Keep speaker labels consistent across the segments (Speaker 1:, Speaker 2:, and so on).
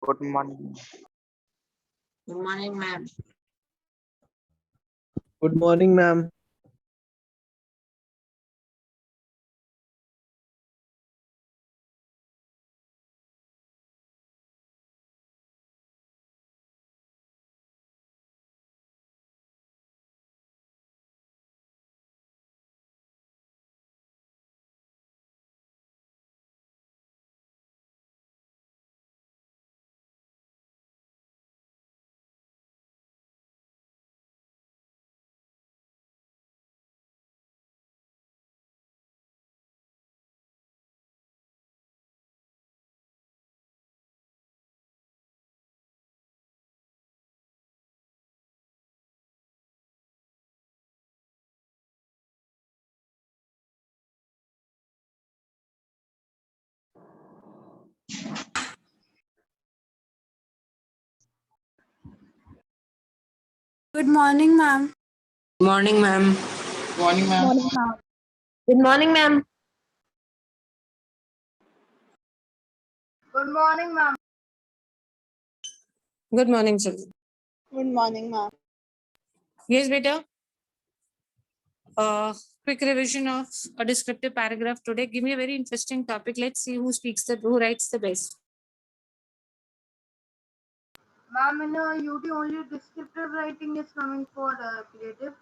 Speaker 1: Good morning.
Speaker 2: Good morning, ma'am.
Speaker 3: Good morning, ma'am.
Speaker 4: Good morning, ma'am.
Speaker 2: Good morning, ma'am.
Speaker 5: Morning, ma'am.
Speaker 6: Good morning, ma'am.
Speaker 4: Good morning, ma'am.
Speaker 7: Good morning, children.
Speaker 4: Good morning, ma'am.
Speaker 7: Yes, beta. Quick revision of a descriptive paragraph today. Give me a very interesting topic. Let's see who writes the best.
Speaker 4: Ma'am, in UT only descriptive writing is coming for creative.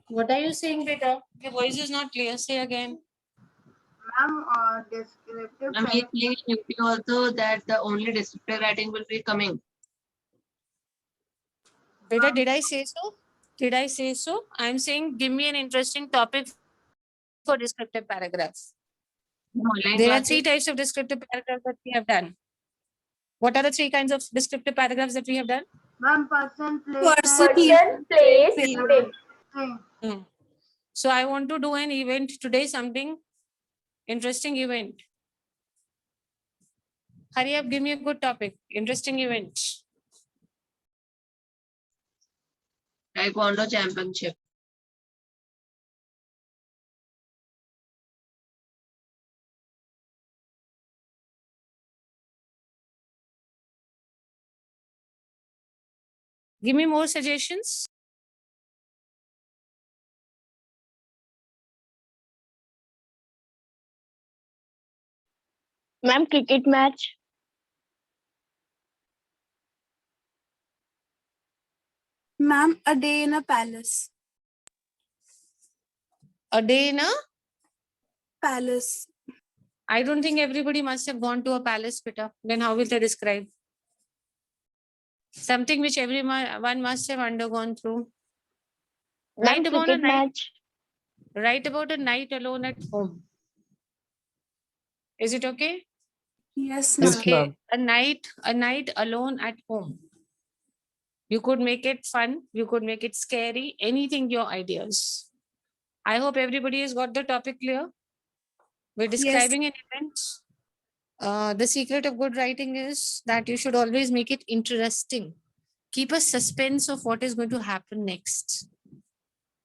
Speaker 7: What are you saying, beta? Your voice is not clear. Say again.
Speaker 4: Ma'am, descriptive
Speaker 2: Ma'am, he said in UP also that the only descriptive writing will be coming.
Speaker 7: Beta, did I say so? Did I say so? I'm saying give me an interesting topic for descriptive paragraphs.
Speaker 2: Online
Speaker 7: There are
Speaker 2: classes.
Speaker 7: 3 types of descriptive paragraphs that we have done. What are the 3 kinds of descriptive paragraphs that we have done?
Speaker 4: Ma'am, person, place,
Speaker 6: Person, place, thing.
Speaker 4: thing.
Speaker 7: So I want to do an event today, something interesting event. Hurry up, give me a good topic. Interesting event.
Speaker 2: Taekwondo championship.
Speaker 7: Give me more suggestions.
Speaker 6: Ma'am, cricket match.
Speaker 4: Ma'am, a day in a palace.
Speaker 7: A day in a.
Speaker 4: Palace.
Speaker 7: I don't think everybody must have gone to a palace, Peter. Then how will they describe? Something which everyone must have undergone through.
Speaker 6: Ma'am,
Speaker 7: Write about a
Speaker 6: cricket
Speaker 7: night.
Speaker 6: match.
Speaker 7: Write about a night alone at home. Is it okay?
Speaker 4: Yes, ma'am.
Speaker 3: Yes, ma'am.
Speaker 7: A night alone at home. You could make it fun. You could make it scary. Anything, your ideas. I hope everybody has got the topic clear. We're describing an event. The secret of good writing is that you should always make it interesting. Keep a suspense of what is going to happen next.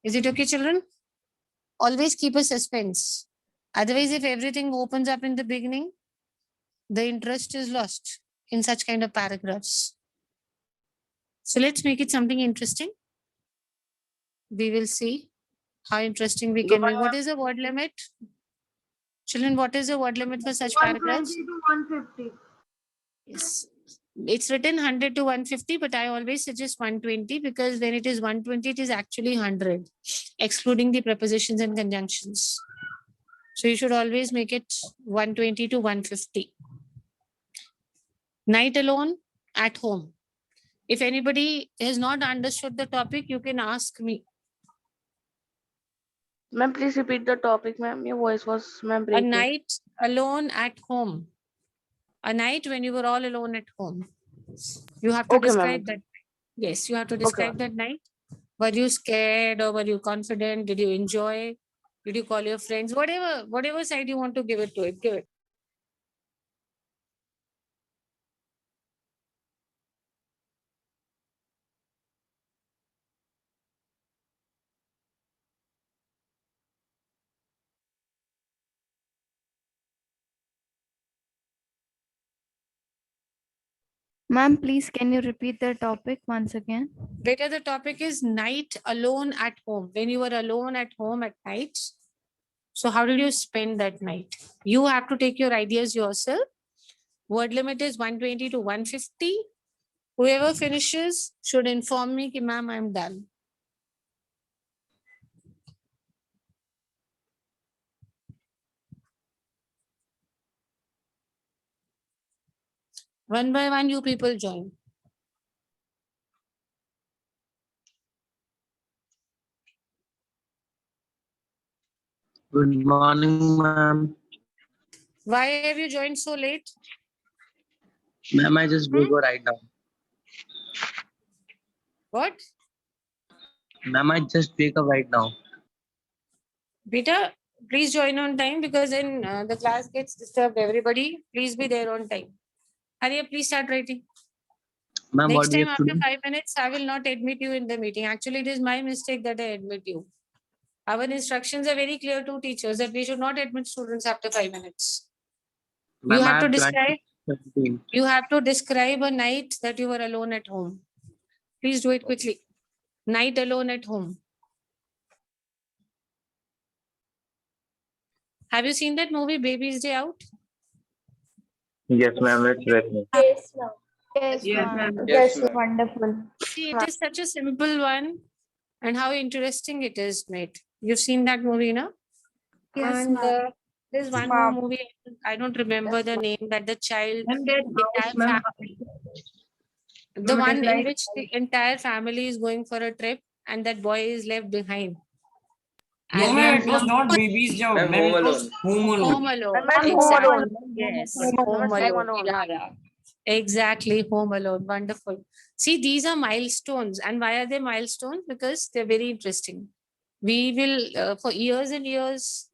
Speaker 7: Is it okay, children? Always keep a suspense. Otherwise, if everything opens up in the beginning, the interest is lost in such kind of paragraphs. So let's make it something interesting. We will see how interesting we can make. What is the word limit? Children, what is the word limit for such
Speaker 4: 120
Speaker 7: paragraphs?
Speaker 4: to 150.
Speaker 7: Yes. It's written 100 to 150, but I always suggest 120 because when it is 120, it is actually 100, excluding the prepositions and conjunctions. So you should always make it 120 to 150. Night alone at home. If anybody has not understood the topic, you can ask me.
Speaker 6: Ma'am, please repeat the topic, ma'am. Your voice was, ma'am,
Speaker 7: A
Speaker 6: breaking.
Speaker 7: night alone at home. A night when you were all alone at home. You have to
Speaker 6: Okay,
Speaker 7: describe
Speaker 6: ma'am.
Speaker 7: that. Yes, you have to describe that night. Were you scared or were you confident? Did you enjoy? Did you call your friends? Whatever side you want to give it to it, give it.
Speaker 1: Ma'am, please can you repeat the topic once again?
Speaker 7: Beta, the topic is night alone at home. When you were alone at home at night, so how did you spend that night? You have to take your ideas yourself. Word limit is 120 to 150. Whoever finishes should inform me, ki, ma'am, I'm done. One by one, you people join.
Speaker 3: Good morning, ma'am.
Speaker 7: Why have you joined so late?
Speaker 3: Ma'am, I just woke up right now.
Speaker 7: What?
Speaker 3: Ma'am, I just wake up right now.
Speaker 7: Beta, please join on time because then the class gets disturbed. Everybody, please be there on time. Hurry up, please start writing.
Speaker 3: Ma'am,
Speaker 7: Next
Speaker 3: what we
Speaker 7: time,
Speaker 3: have to
Speaker 7: after
Speaker 3: do?
Speaker 7: 5 minutes, I will not admit you in the meeting. Actually, it is my mistake that I admit you. Our instructions are very clear to teachers that we should not admit students after 5 minutes. You
Speaker 3: Ma'am, I
Speaker 7: have to
Speaker 3: have joined
Speaker 7: describe.
Speaker 3: 17.
Speaker 7: You have to describe a night that you were alone at home. Please do it quickly. Night alone at home. Have you seen that movie Baby's Day Out?
Speaker 5: Yes, ma'am, it's written.
Speaker 6: Yes, ma'am.
Speaker 1: Yes,
Speaker 2: Yes,
Speaker 1: ma'am.
Speaker 2: ma'am.
Speaker 6: Yes, wonderful.
Speaker 7: See, it is such a simple one, and how interesting it is, mate. You've seen that movie, no?
Speaker 4: Yes,
Speaker 7: And
Speaker 4: ma'am.
Speaker 7: there's one more movie. I don't remember the name. That the child,
Speaker 2: And that house,
Speaker 7: entire
Speaker 2: ma'am.
Speaker 7: the
Speaker 2: Ma'am, it is
Speaker 7: one in
Speaker 2: like
Speaker 7: which the entire family is going for a trip, and that boy is left behind.
Speaker 8: No,
Speaker 7: And
Speaker 8: ma'am, it was not Baby's Job.
Speaker 5: Ma'am,
Speaker 8: Ma'am,
Speaker 5: Home
Speaker 8: it was
Speaker 5: Alone.
Speaker 8: Home Alone.
Speaker 7: Home Alone.
Speaker 6: Ma'am, Home
Speaker 7: Exactly.
Speaker 6: Alone.
Speaker 7: Yes.
Speaker 6: Home Alone.
Speaker 7: Yeah, yeah. Exactly. Home Alone. Wonderful. See, these are milestones. And why are they milestones? Because they're very interesting. We will, for years and years,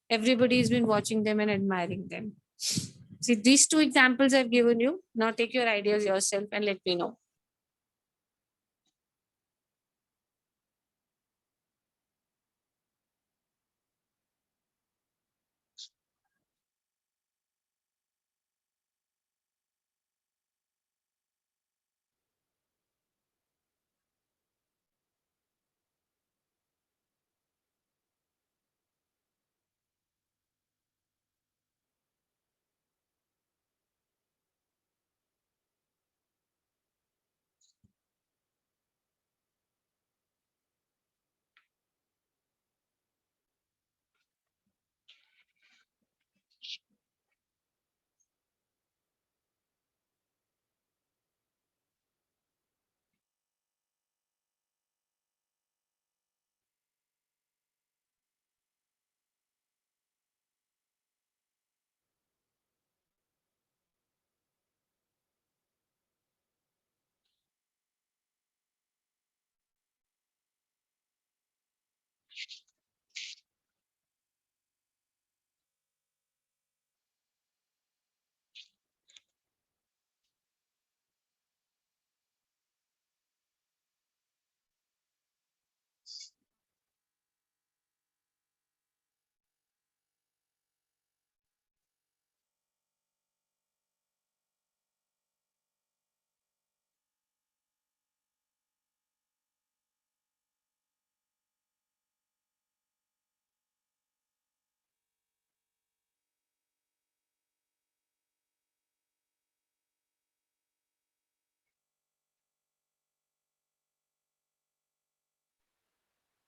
Speaker 7: everybody's been watching them and admiring them. See, these two examples I've given you. Now take your ideas yourself and let me know.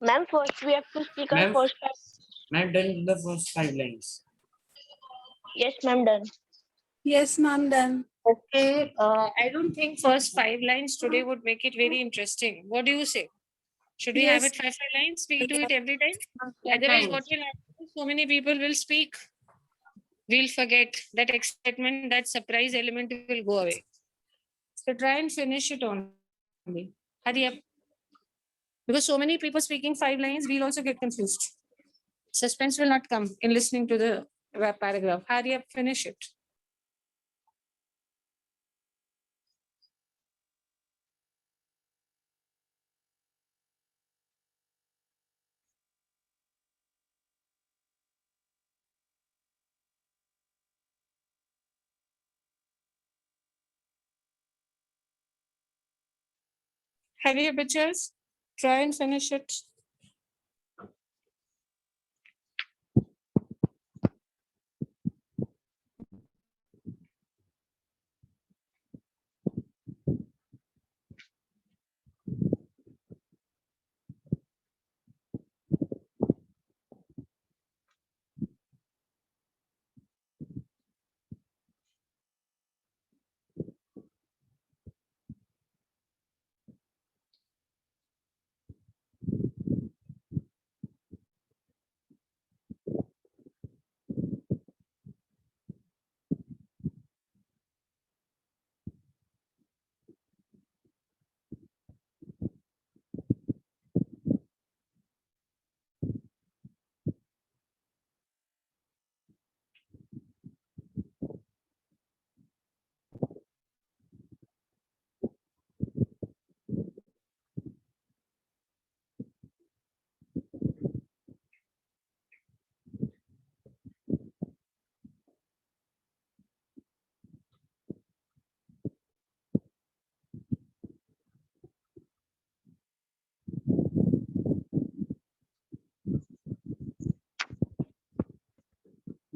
Speaker 6: Ma'am, first we have to speak our
Speaker 8: Ma'am,
Speaker 6: first.
Speaker 8: ma'am, done the first 5 lines.
Speaker 6: Yes, ma'am, done.
Speaker 4: Yes, ma'am, done.
Speaker 7: Okay. I don't think first 5 lines today would make it very interesting. What do you say? Should we have
Speaker 4: Yes.
Speaker 7: it five lines? We do it every time.
Speaker 2: Yes,
Speaker 7: Otherwise,
Speaker 2: ma'am.
Speaker 7: what will happen? So many people will speak. We'll forget that excitement, that surprise element will go away. So try and finish it only. Hurry up. Because so many people speaking 5 lines, we'll also get confused. Suspense will not come in listening to the paragraph. Hurry up, finish it. Hurry up, bitches. Try and finish it.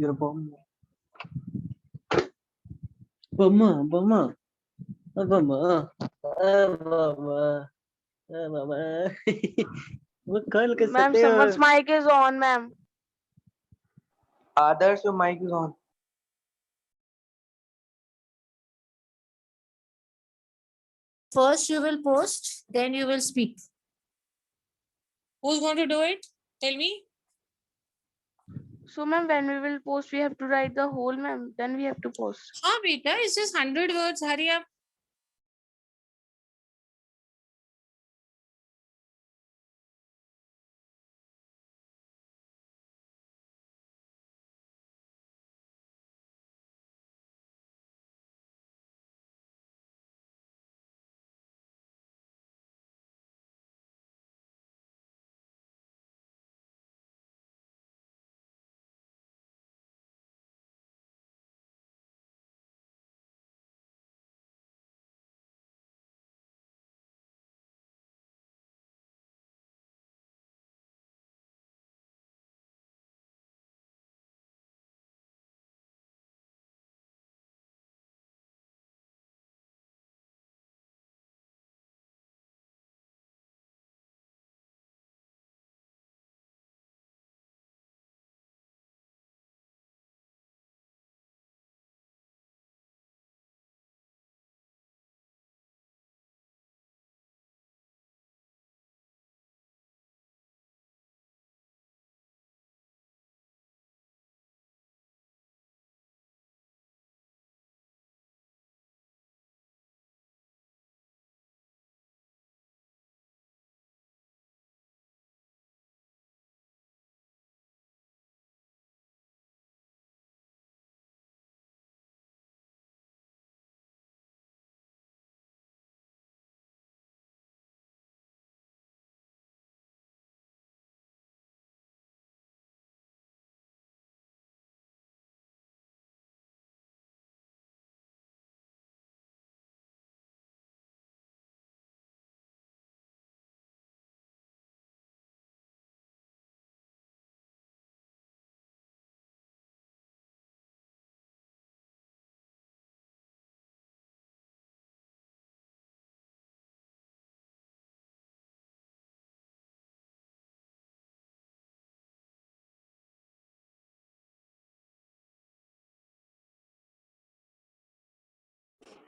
Speaker 3: You're a bum. Bumma. वो कल के
Speaker 6: Ma'am,
Speaker 3: सकते
Speaker 6: someone's
Speaker 3: हो
Speaker 6: mic is on, ma'am.
Speaker 3: Others, your mic is on.
Speaker 7: First you will post, then you will speak. Who's going to do it? Tell me.
Speaker 6: So, ma'am, when we will post, we have to write the whole, ma'am. Then we have to post.
Speaker 7: Ah, beta, it's just 100 words. Hurry up.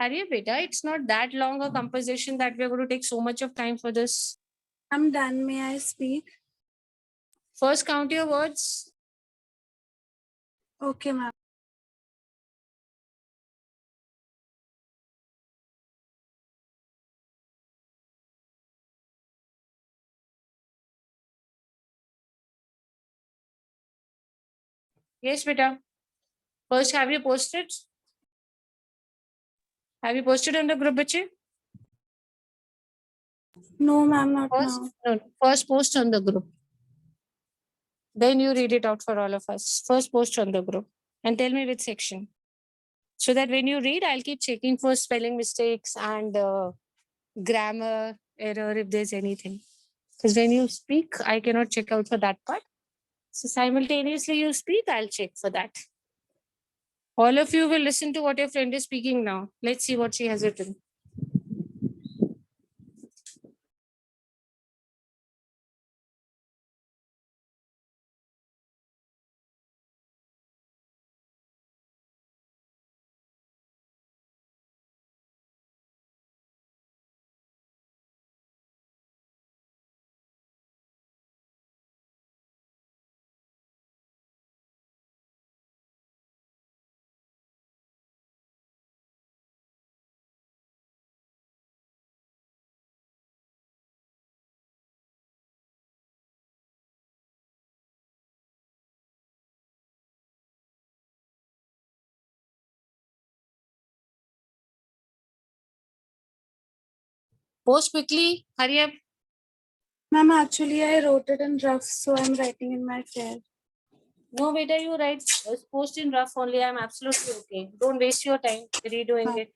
Speaker 7: Hurry up, beta. It's not that long a composition that we're going to take so much of time for this.
Speaker 4: I'm done. May I speak?
Speaker 7: First, count your words.
Speaker 4: Okay, ma'am.
Speaker 7: Yes, beta. First, have you posted? Have you posted on the group, bache?
Speaker 4: No, ma'am, not
Speaker 7: First,
Speaker 4: now.
Speaker 7: no, first post on the group. Then you read it out for all of us. First post on the group and tell me which section. So that when you read, I'll keep checking for spelling mistakes and grammar, error if there's anything. Because when you speak, I cannot check out for that part. So simultaneously you speak, I'll check for that. All of you will listen to what your friend is speaking now. Let's see what she has written. Post quickly, hurry up.
Speaker 4: Ma'am, actually I wrote it in rough, so I'm writing in my fair.
Speaker 7: No, beta, you write post in rough only. I'm absolutely okay. Don't waste your time redoing it.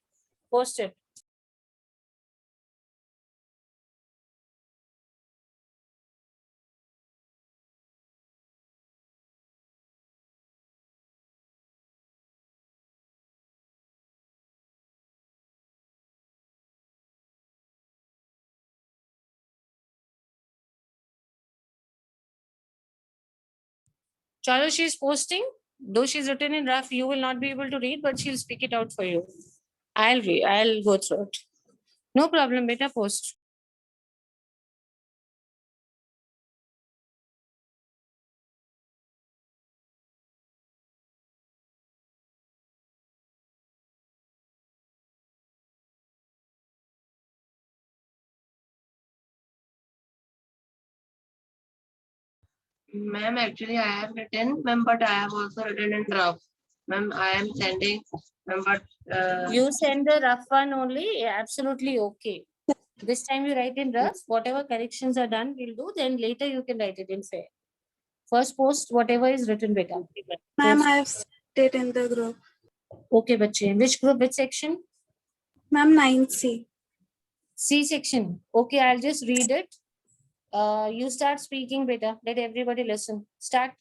Speaker 7: Post it. Chalo, she's posting. Though she's written in rough, you will not be able to read, but she'll speak it out for you. I'll read. I'll go through it. No problem, beta. Post.
Speaker 2: Ma'am, actually, I have written, ma'am, but I have also written in rough. Ma'am, I am sending, ma'am, but
Speaker 7: You send the rough one only. Yeah, absolutely okay. This time you write in rough. Whatever corrections are done, we'll do. Then later you can write it in fair. First post whatever is written, beta.
Speaker 4: Ma'am,
Speaker 7: Post.
Speaker 4: I have sent it in the group.
Speaker 7: Okay, bache. Which group? Which section?
Speaker 4: Ma'am, 9C.
Speaker 7: C section. Okay, I'll just read it. You start speaking, beta. Let everybody listen. Start.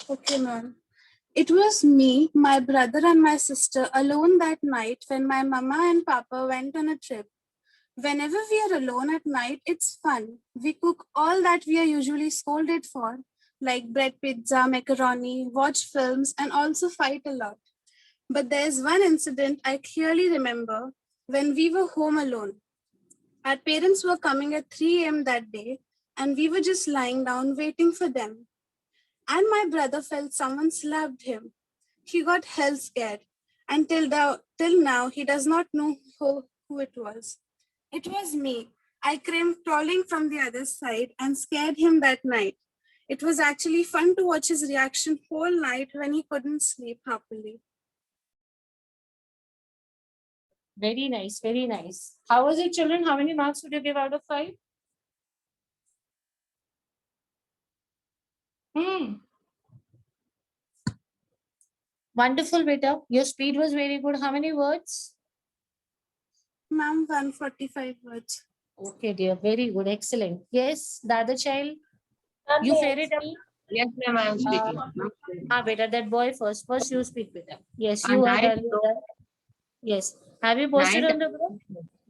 Speaker 4: Okay, ma'am. It was me, my brother, and my sister alone that night when my mama and papa went on a trip. Whenever we are alone at night, it's fun. We cook all that we are usually scolded for, like bread pizza, macaroni, watch films, and also fight a lot. But there's one incident I clearly remember when we were home alone. Our parents were coming at 3 a.m. that day, and we were just lying down waiting for them. And my brother felt someone slapped him. He got hell scared, and till now he does not know who it was. It was me. I came crawling from the other side and scared him that night. It was actually fun to watch his reaction whole night when he couldn't sleep happily.
Speaker 7: Very nice, very nice. How was it, children? How many marks would you give out of 5? Wonderful, beta. Your speed was very good. How many words?
Speaker 4: Ma'am, 145 words.
Speaker 7: Okay, dear. Very good. Excellent. Yes, the other child. You fair it up.
Speaker 2: yes, ma'am, I am speaking.
Speaker 7: Beta, that boy first. First, you speak, beta. Yes,
Speaker 2: A
Speaker 7: you are
Speaker 2: night
Speaker 7: done. You are done. Yes. Have you posted
Speaker 2: Night-
Speaker 7: on the group?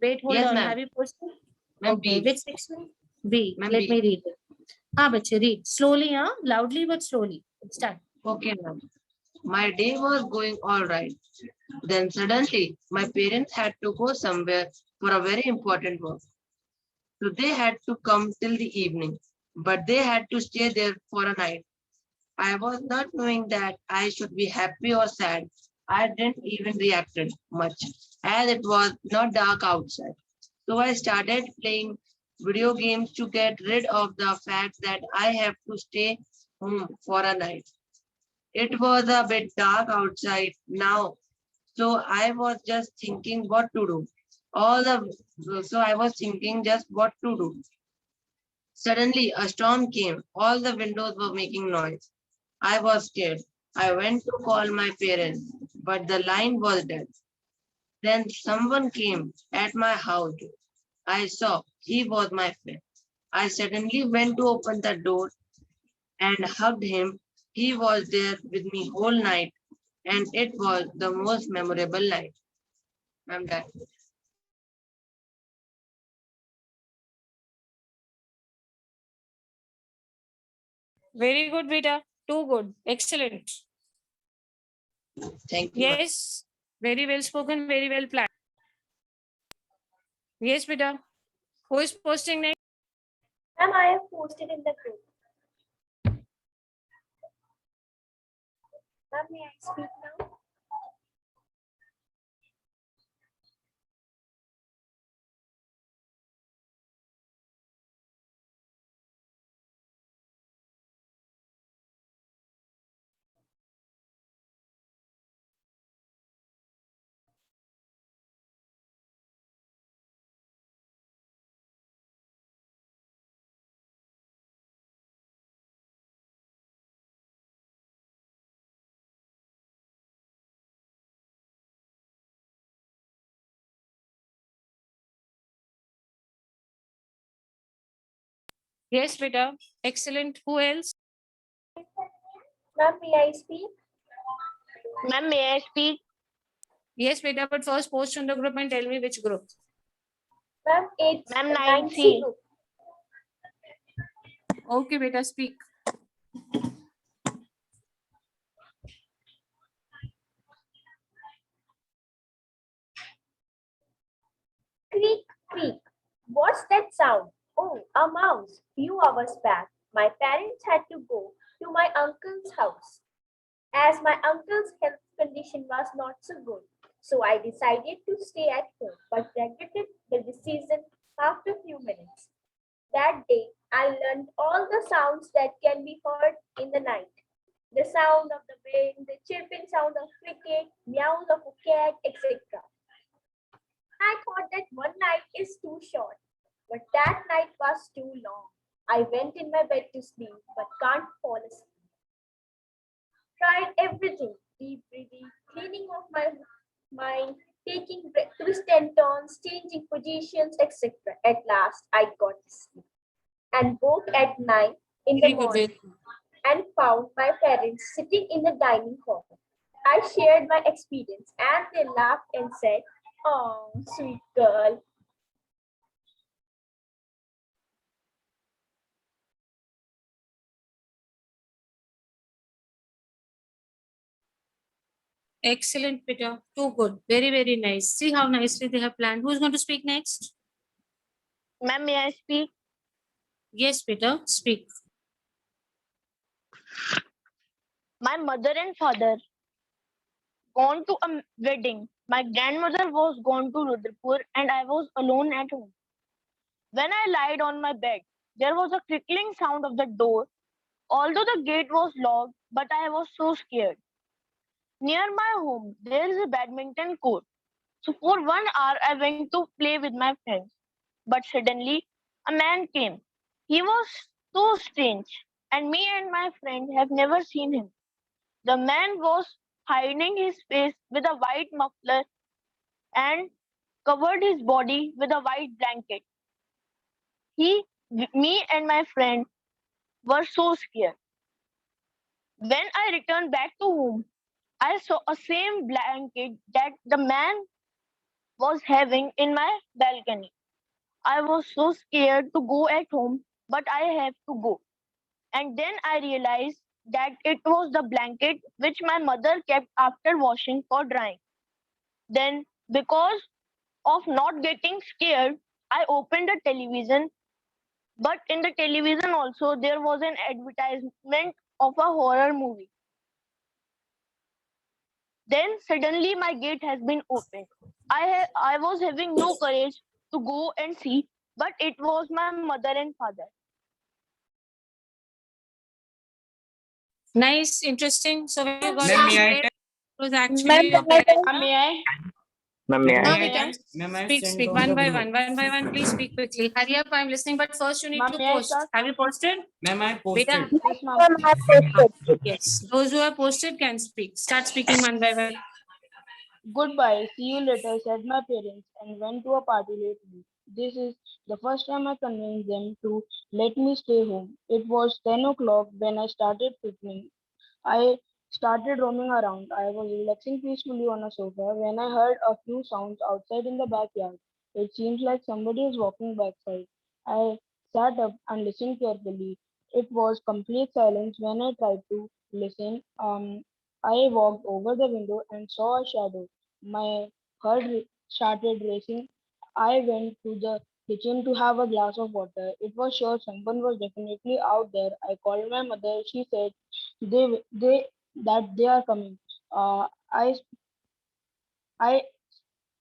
Speaker 7: Wait, hold
Speaker 2: Yes,
Speaker 7: on.
Speaker 2: ma'am.
Speaker 7: Have you posted?
Speaker 2: Ma'am,
Speaker 7: Okay.
Speaker 2: B.
Speaker 7: Which section? B.
Speaker 2: Ma'am,
Speaker 7: Let
Speaker 2: B.
Speaker 7: me read it. Bache, read. Slowly, loudly but slowly. Start.
Speaker 2: Okay, ma'am. My day was going all right. Then suddenly, my parents had to go somewhere for a very important work. So they had to come till the evening, but they had to stay there for a night. I was not knowing that I should be happy or sad. I didn't even reacted much as it was not dark outside. So I started playing video games to get rid of the fact that I have to stay home for a night. It was a bit dark outside now, so I was just thinking what to do. So I was thinking just what to do. Suddenly a storm came. All the windows were making noise. I was scared. I went to call my parents, but the line was dead. Then someone came at my house. I saw he was my friend. I suddenly went to open the door and hugged him. He was there with me whole night, and it was the most memorable night. I'm done.
Speaker 7: Very good, beta. Too good. Excellent.
Speaker 2: Thank you.
Speaker 7: Yes. Very well spoken. Very well planned. Yes, beta. Who is posting next?
Speaker 9: Ma'am, I have posted in the group. Ma'am, may I speak now?
Speaker 7: Yes, beta. Excellent. Who else?
Speaker 9: Ma'am, may I speak? Ma'am, may I speak?
Speaker 7: Yes, beta. But first post on the group and tell me which group.
Speaker 9: Ma'am, it's 9C group.
Speaker 7: Okay, beta. Speak.
Speaker 9: Creak, creak. What's that sound? Oh, a mouse. Few hours back, my parents had to go to my uncle's house as my uncle's health condition was not so good. So I decided to stay at home, but regretted the decision after a few minutes. That day, I learned all the sounds that can be heard in the night. The sound of the wind, the chirping sound of cricket, meows of a cat, etc. I thought that one night is too short, but that night was too long. I went in my bed to sleep, but can't fall asleep. Tried everything, deep breathing, cleaning off my mind, taking twists and turns, changing positions, etc. At last, I got to sleep and woke at 9 in the
Speaker 7: Very good.
Speaker 9: morning and found my parents sitting in the dining hall. I shared my experience and they laughed and said, "Oh, sweet girl."
Speaker 7: Excellent, Peter. Too good. Very, very nice. See how nicely they have planned. Who's going to speak next?
Speaker 9: Ma'am, may I speak?
Speaker 7: Yes, Peter. Speak.
Speaker 9: My mother and father gone to a wedding. My grandmother was gone to Rudrapur and I was alone at home. When I lied on my bed, there was a crickling sound of the door. Although the gate was locked, but I was so scared. Near my home, there is a badminton court. So for 1 hour, I went to play with my friends. But suddenly, a man came. He was so strange, and me and my friend have never seen him. The man was hiding his face with a white muffler and covered his body with a white blanket. Me and my friend were so scared. When I returned back to home, I saw a same blanket that the man was having in my balcony. I was so scared to go at home, but I have to go. And then I realized that it was the blanket which my mother kept after washing for drying. Then, because of not getting scared, I opened the television. But in the television also, there was an advertisement of a horror movie. Then suddenly my gate has been opened. I was having no courage to go and see, but it was my mother and father.
Speaker 7: Nice, interesting. So when you got
Speaker 8: Ma'am, may I
Speaker 7: scared, it was actually your
Speaker 9: May
Speaker 7: parents.
Speaker 9: I?
Speaker 5: Ma'am, may
Speaker 7: No,
Speaker 5: I?
Speaker 7: Vita.
Speaker 8: Ma'am, I
Speaker 7: Speak,
Speaker 8: sent
Speaker 7: speak.
Speaker 8: on
Speaker 7: One
Speaker 8: the
Speaker 7: by
Speaker 8: group.
Speaker 7: one. One by one. Please speak quickly. Hurry up. I'm listening. But first you need to
Speaker 9: Ma'am, may I
Speaker 7: post.
Speaker 9: start?
Speaker 7: Have you posted?
Speaker 8: Ma'am, I
Speaker 7: Beta.
Speaker 8: posted.
Speaker 9: Yes, ma'am.
Speaker 7: Yes. Those who have posted can speak. Start speaking one by one.
Speaker 9: Goodbye. See you later, said my parents and went to a party late.
Speaker 6: This is the first time I convinced them to let me stay home. It was 10 o'clock when I started preparing. I started roaming around. I was relaxing peacefully on a sofa when I heard a few sounds outside in the backyard. It seems like somebody is walking backside. I sat up and listened carefully. It was complete silence when I tried to listen. I walked over the window and saw a shadow. My started racing. I went to the kitchen to have a glass of water. It was sure someone was definitely out there. I called my mother. She said they that they are coming. Uh, I I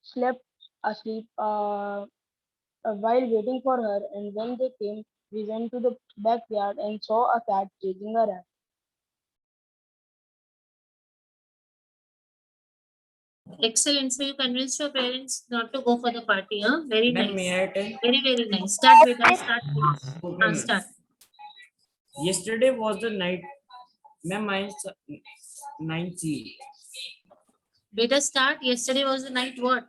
Speaker 6: slept asleep while waiting for her, and when they came, we went to the backyard and saw a cat chasing a rat.
Speaker 7: Excellent. So you convinced your parents not to go for the party, huh? Very
Speaker 8: Ma'am,
Speaker 7: nice.
Speaker 8: may I tell?
Speaker 7: Very, very nice. Start with us. Start, please.
Speaker 8: Okay, ma'am.
Speaker 7: Start.
Speaker 8: Yesterday was the night. Ma'am, mine's 90.
Speaker 7: Beta, start. Yesterday was the night what?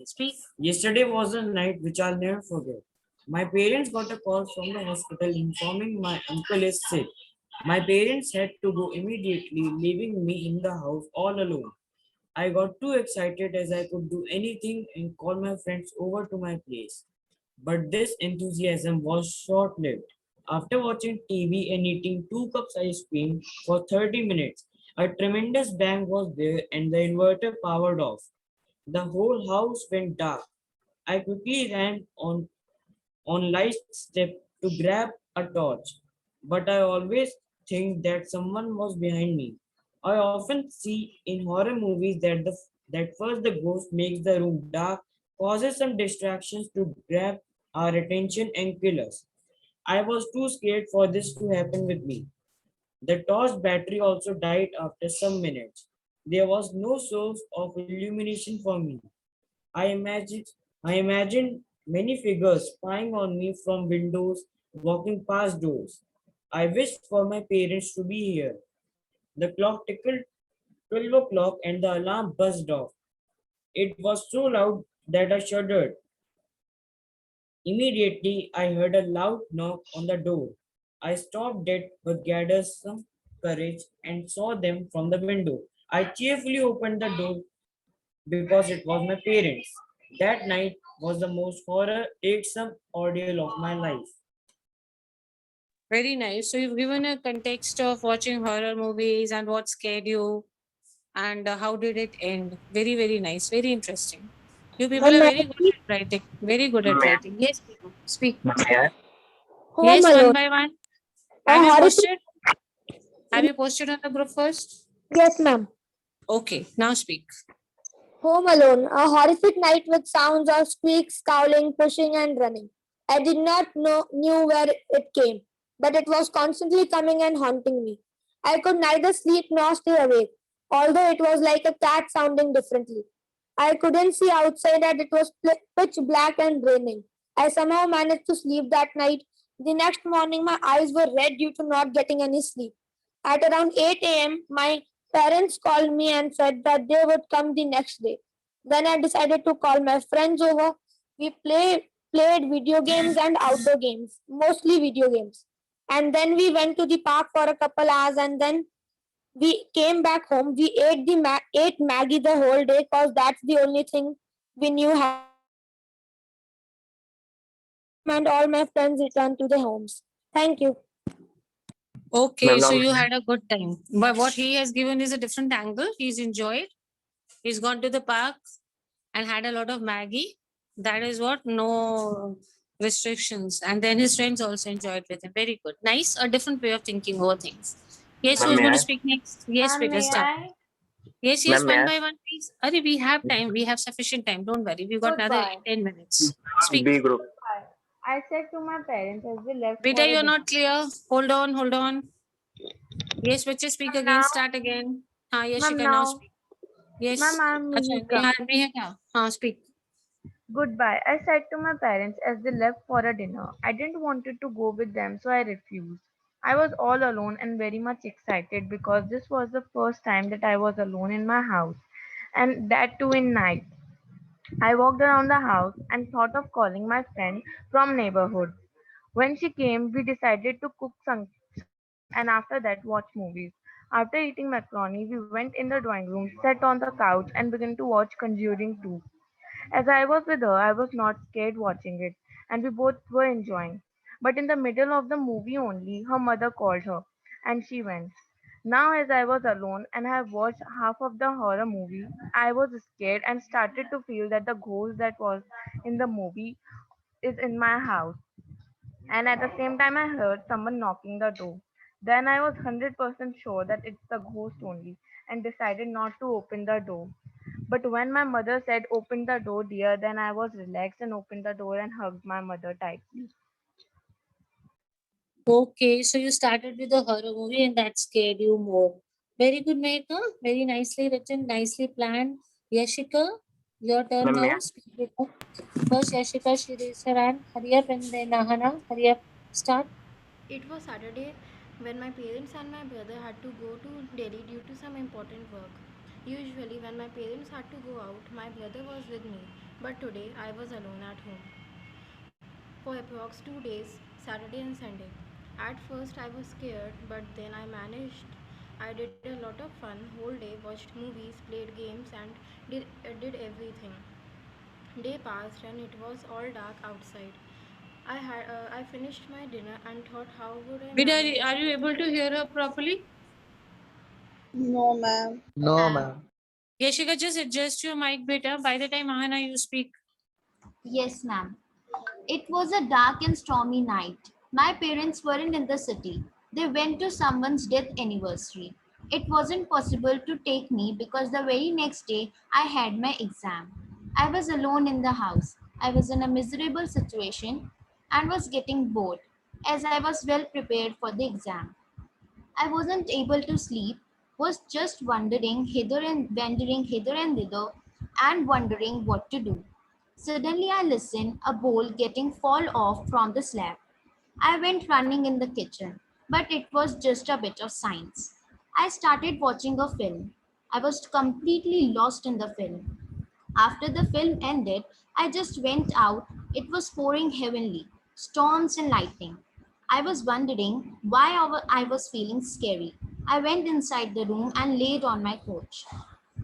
Speaker 7: Speak.
Speaker 8: Yesterday was a night which I'll never forget. My parents got a call from the hospital informing my uncle is sick. My parents had to go immediately, leaving me in the house all alone. I got too excited as I could do anything and call my friends over to my place. But this enthusiasm was short lived. After watching TV and eating 2 cups ice cream for 30 minutes, a tremendous bang was there and the inverter powered off. The whole house went dark. I quickly ran on light step to grab a torch, but I always think that someone was behind me. I often see in horror movies that first the ghost makes the room dark, causes some distractions to grab our attention and kill us. I was too scared for this to happen with me. The torch battery also died after some minutes. There was no source of illumination for me. I imagined I imagined many figures spying on me from windows, walking past doors. I wished for my parents to be here. The clock tickled 12 o'clock and the alarm buzzed off. It was so loud that I shuddered. Immediately, I heard a loud knock on the door. I stopped dead but gathered some courage and saw them from the window. I cheerfully opened the door because it was my parents. That night was the most horror some ordeal of my life.
Speaker 7: Very nice. So you've given a context of watching horror movies and what scared you and how did it end. Very, very nice. Very interesting. You people are very good at writing. Very good at writing. Yes, Peter, speak.
Speaker 5: May I?
Speaker 9: Home
Speaker 7: Yes, one
Speaker 9: Alone.
Speaker 7: by one.
Speaker 9: A
Speaker 7: Have you
Speaker 9: horrific.
Speaker 7: posted? Have you posted on the group first?
Speaker 9: Yes, ma'am.
Speaker 7: Okay, now speak.
Speaker 9: Home Alone. A horrific night with sounds of squeaks, scowling, pushing, and running. I did not knew where it came, but it was constantly coming and haunting me. I could neither sleep nor stay awake, although it was like a cat sounding differently. I couldn't see outside and it was pitch black and raining. I somehow managed to sleep that night. The next morning, my eyes were red due to not getting any sleep. At around 8 a.m., my parents called me and said that they would come the next day. Then I decided to call my friends over. We played video games and outdoor games, mostly video games. And then we went to the park for a couple hours and then we came back home. We ate Maggie the whole day because that's the only thing we knew how. And all my friends returned to their homes. Thank you.
Speaker 7: Okay,
Speaker 5: Ma'am,
Speaker 7: so
Speaker 5: now-
Speaker 7: you had a good time. But what he has given is a different angle. He's enjoyed. He's gone to the park and had a lot of Maggie. That is what, no restrictions. And then his friends also enjoyed with him. Very good. Nice, a different way of thinking over things. Yes,
Speaker 5: Ma'am,
Speaker 7: who's
Speaker 5: may
Speaker 7: going to
Speaker 5: I?
Speaker 7: speak next? Yes, Peter, start. Yes,
Speaker 5: Ma'am, may
Speaker 7: one
Speaker 5: I?
Speaker 7: by one, please. Arey, we have time. We have sufficient time. Don't worry. We've got another
Speaker 10: Goodbye.
Speaker 7: 10 minutes. Speak.
Speaker 5: B group.
Speaker 10: I said to my parents as we left
Speaker 7: Beta,
Speaker 10: for a
Speaker 7: you're
Speaker 10: dinner.
Speaker 7: not clear. Hold on, hold on. Yes, Bache, speak
Speaker 10: Ma'am,
Speaker 7: again.
Speaker 10: now-
Speaker 7: Start again. हाँ, yes,
Speaker 10: Ma'am,
Speaker 7: she can now
Speaker 10: now-
Speaker 7: speak. Yes.
Speaker 10: Ma'am, I'm
Speaker 7: अच्छा,
Speaker 10: Mimika.
Speaker 7: यहाँ भी है क्या? हाँ, speak.
Speaker 10: Goodbye. I said to my parents as they left for a dinner. I didn't wanted to go with them, so I refused. I was all alone and very much excited because this was the first time that I was alone in my house, and that too in night. I walked around the house and thought of calling my friend from neighborhood. When she came, we decided to cook something and after that watch movies. After eating macaroni, we went in the drawing room, sat on the couch and began to watch Conjuring 2. As I was with her, I was not scared watching it, and we both were enjoying. But in the middle of the movie only, her mother called her, and she went. Now, as I was alone and have watched half of the horror movie, I was scared and started to feel that the ghost that was in the movie is in my house. And at the same time, I heard someone knocking the door. Then I was 100% sure that it's the ghost only and decided not to open the door. But when my mother said, "Open the door, dear," then I was relaxed and opened the door and hugged my mother tightly.
Speaker 7: Okay, so you started with a horror movie and that scared you more. Very good, Mehika. Very nicely written, nicely planned. Yashika, your turn
Speaker 5: Ma'am, may
Speaker 7: now.
Speaker 5: I?
Speaker 7: Speak it up. First, Yashika, she raised her hand. Hurry up, and then Ahana. Hurry up. Start.
Speaker 11: It was Saturday when my parents and my brother had to go to Delhi due to some important work. Usually, when my parents had to go out, my brother was with me, but today I was alone at home for approx 2 days, Saturday and Sunday. At first, I was scared, but then I managed. I did a lot of fun whole day, watched movies, played games, and did everything. Day passed and it was all dark outside. I finished my dinner and thought, how would I
Speaker 7: Vida,
Speaker 11: manage?
Speaker 7: are you able to hear her properly?
Speaker 4: No, ma'am.
Speaker 3: No, ma'am.
Speaker 7: Yashika, just adjust your mic better. By the time Ahana, you speak.
Speaker 12: Yes, ma'am. It was a dark and stormy night. My parents weren't in the city. They went to someone's death anniversary. It wasn't possible to take me because the very next day I had my exam. I was alone in the house. I was in a miserable situation and was getting bored as I was well prepared for the exam. I wasn't able to sleep, was just wandering hither and thither and wondering what to do. Suddenly I listened a bowl getting fall off from the slab. I went running in the kitchen, but it was just a bit of science. I started watching a film. I was completely lost in the film. After the film ended, I just went out. It was pouring heavily, storms and lightning. I was wondering why I was feeling scary. I went inside the room and laid on my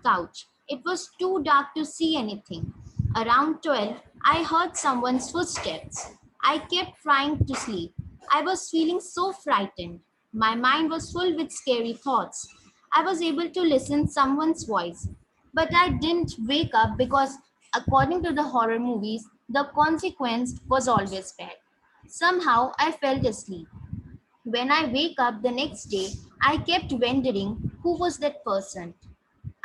Speaker 12: couch. It was too dark to see anything. Around 12, I heard someone's footsteps. I kept trying to sleep. I was feeling so frightened. My mind was full with scary thoughts. I was able to listen someone's voice, but I didn't wake up because according to the horror movies, the consequence was always bad. Somehow I fell asleep. When I wake up the next day, I kept wondering who was that person.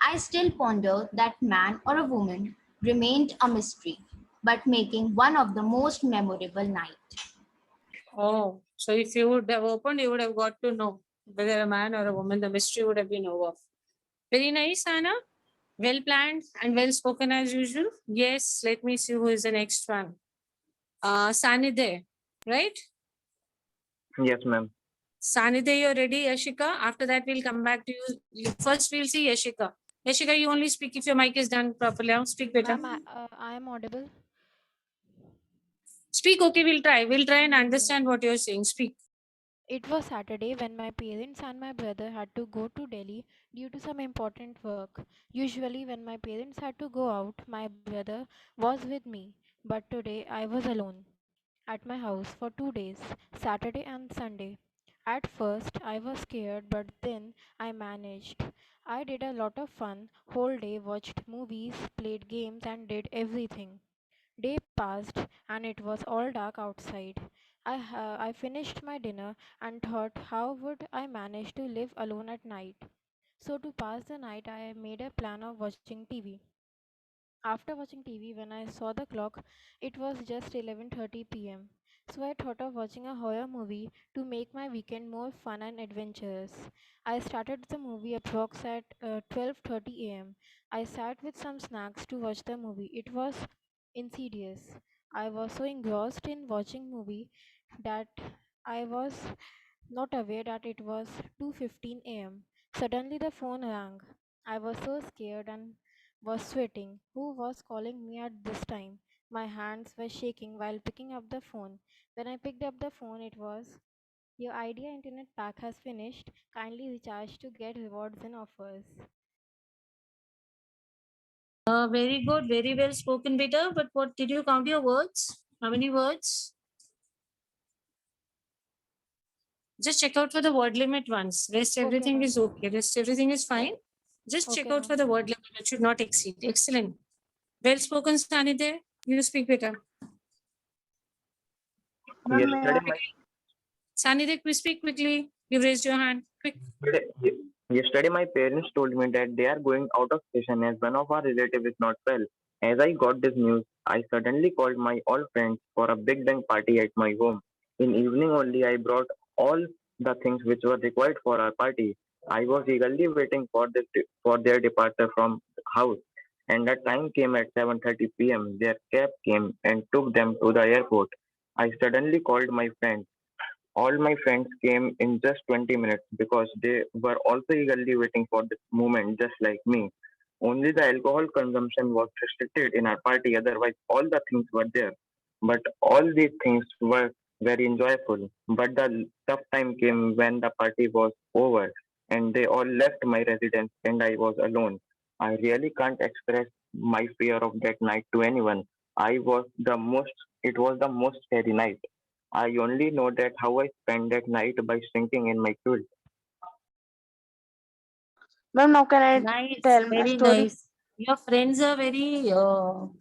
Speaker 12: I still ponder that man or a woman remained a mystery, but making one of the most memorable nights.
Speaker 7: Oh, so if you would have opened, you would have got to know whether a man or a woman, the mystery would have been over. Very nice, Anna. Well planned and well spoken as usual. Yes, let me see who is the next one. Sanide, right?
Speaker 5: Yes, ma'am.
Speaker 7: Sanide, you're ready, Yashika. After that, we'll come back to you. First, we'll see Yashika. Yashika, you only speak if your mic is done properly. I'll speak better.
Speaker 11: Ma'am, I am audible.
Speaker 7: Speak, okay, we'll try. We'll try and understand what you're saying. Speak.
Speaker 11: It was Saturday when my parents and my brother had to go to Delhi due to some important work. Usually, when my parents had to go out, my brother was with me. But today I was alone at my house for 2 days, Saturday and Sunday. At first, I was scared, but then I managed. I did a lot of fun whole day, watched movies, played games, and did everything. Day passed and it was all dark outside. I finished my dinner and thought, how would I manage to live alone at night? So, to pass the night, I made a plan of watching TV. After watching TV, when I saw the clock, it was just 11:30 p.m. So I thought of watching a horror movie to make my weekend more fun and adventurous. I started the movie approx at 12:30 a.m. I sat with some snacks to watch the movie. It was Insidious. I was so engrossed in watching movie that I was not aware that it was 2:15 a.m. Suddenly the phone rang. I was so scared and was sweating. Who was calling me at this time? My hands were shaking while picking up the phone. When I picked up the phone, it was, "Your Idea internet pack has finished. Kindly recharge to get rewards and offers."
Speaker 7: Very good, very well spoken, beta. But what did you count your words? How many words? Just check out for the word limit once. Rest everything
Speaker 11: ma'am.
Speaker 7: is okay. Rest everything is fine. Just check
Speaker 11: Okay,
Speaker 7: out for
Speaker 11: ma'am.
Speaker 7: the word limit. It should not exceed. Excellent. Well spoken, Sanidhya. You speak better.
Speaker 5: Yesterday, my
Speaker 7: Sanidhya, please speak quickly. You've raised your hand. Quick.
Speaker 5: yesterday my parents told me that they are going out of station as one of our relatives is not well. As I got this news, I suddenly called my all friends for a big bang party at my home. In evening only, I brought all the things which were required for our party. I was eagerly waiting for their departure from house, and the time came at 7:30 p.m. Their cab came and took them to the airport. I suddenly called my friends. All my friends came in just 20 minutes because they were also eagerly waiting for this moment, just like me. Only the alcohol consumption was restricted in our party, otherwise, all the things were there. But all these things were very enjoyable. But the tough time came when the party was over and they all left my residence and I was alone. I really can't express my fear of that night to anyone. It was the most scary night. I only know that how I spent that night by shrinking in my quilt.
Speaker 10: Ma'am, now can I
Speaker 7: Nice.
Speaker 10: tell my
Speaker 7: Very
Speaker 10: story?
Speaker 7: nice. Your friends are very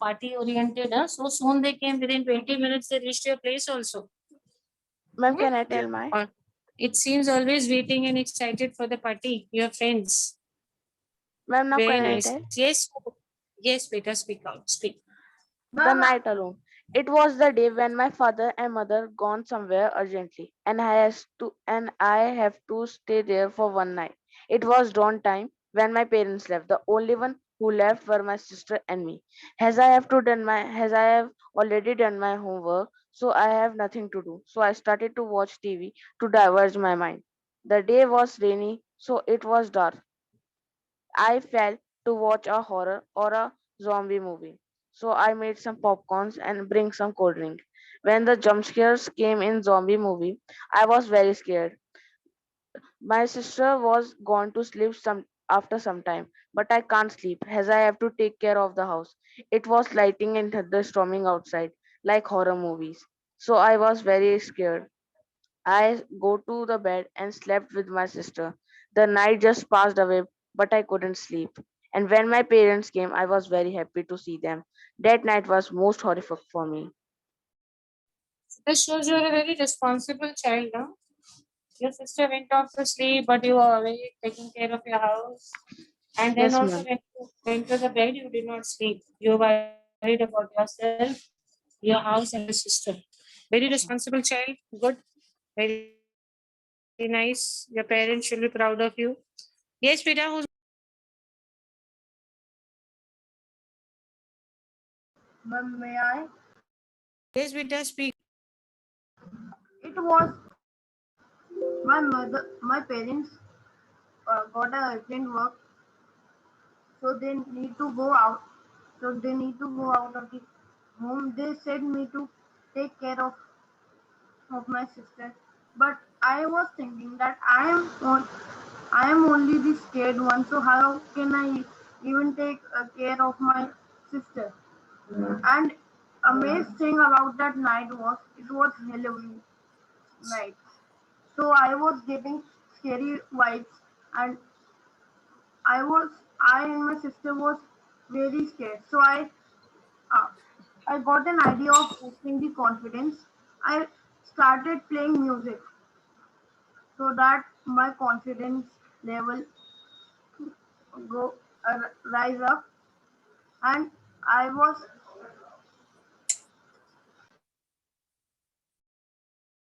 Speaker 7: party oriented. Huh? So soon they came within 20 minutes, they reached your place also.
Speaker 10: Ma'am, can I
Speaker 5: Yes,
Speaker 10: tell my?
Speaker 7: It seems always waiting and excited for the party. Your friends.
Speaker 10: Ma'am, now
Speaker 7: Very
Speaker 10: can I
Speaker 7: nice.
Speaker 10: tell?
Speaker 7: Yes. Yes, better speak out. Speak.
Speaker 10: The night alone. It was the day when my father and mother gone somewhere urgently, and I have to stay there for one night. It was dawn time when my parents left. The only one who left were my sister and me. As I have already done my homework, so I have nothing to do. So I started to watch TV to diverge my mind. The day was rainy, so it was dark. I felt to watch a horror or a zombie movie. So I made some popcorns and bring some cold drink. When the jump scares came in zombie movie, I was very scared. My sister was gone to sleep some after some time, but I can't sleep as I have to take care of the house. It was lighting and thunderstorming outside like horror movies. So I was very scared. I go to the bed and slept with my sister. The night just passed away, but I couldn't sleep. And when my parents came, I was very happy to see them. That night was most horrific for me.
Speaker 7: This shows you're a very responsible child, no? Your sister went off to sleep, but you were away taking care of your house. And then
Speaker 10: Yes,
Speaker 7: also
Speaker 10: ma'am.
Speaker 7: when you went to the bed, you did not sleep. You were worried about yourself, your house, and your sister. Very responsible child. Good. Very nice. Your parents should be proud of you. Yes, Peter, who's
Speaker 6: Ma'am, may I?
Speaker 7: yes, Peter, speak.
Speaker 6: It was my parents got a urgent work, so they need to go out. So they need to go out of the home. They said me to take care of my sister, but I was thinking that I am only the scared one. So how can I even take care of my sister? And amazing thing about that night was it was Halloween night. So I was getting scary vibes, and I and my sister was very scared. So uh, I got an idea of boosting the confidence. I started playing music so that my confidence level go rise up, and I was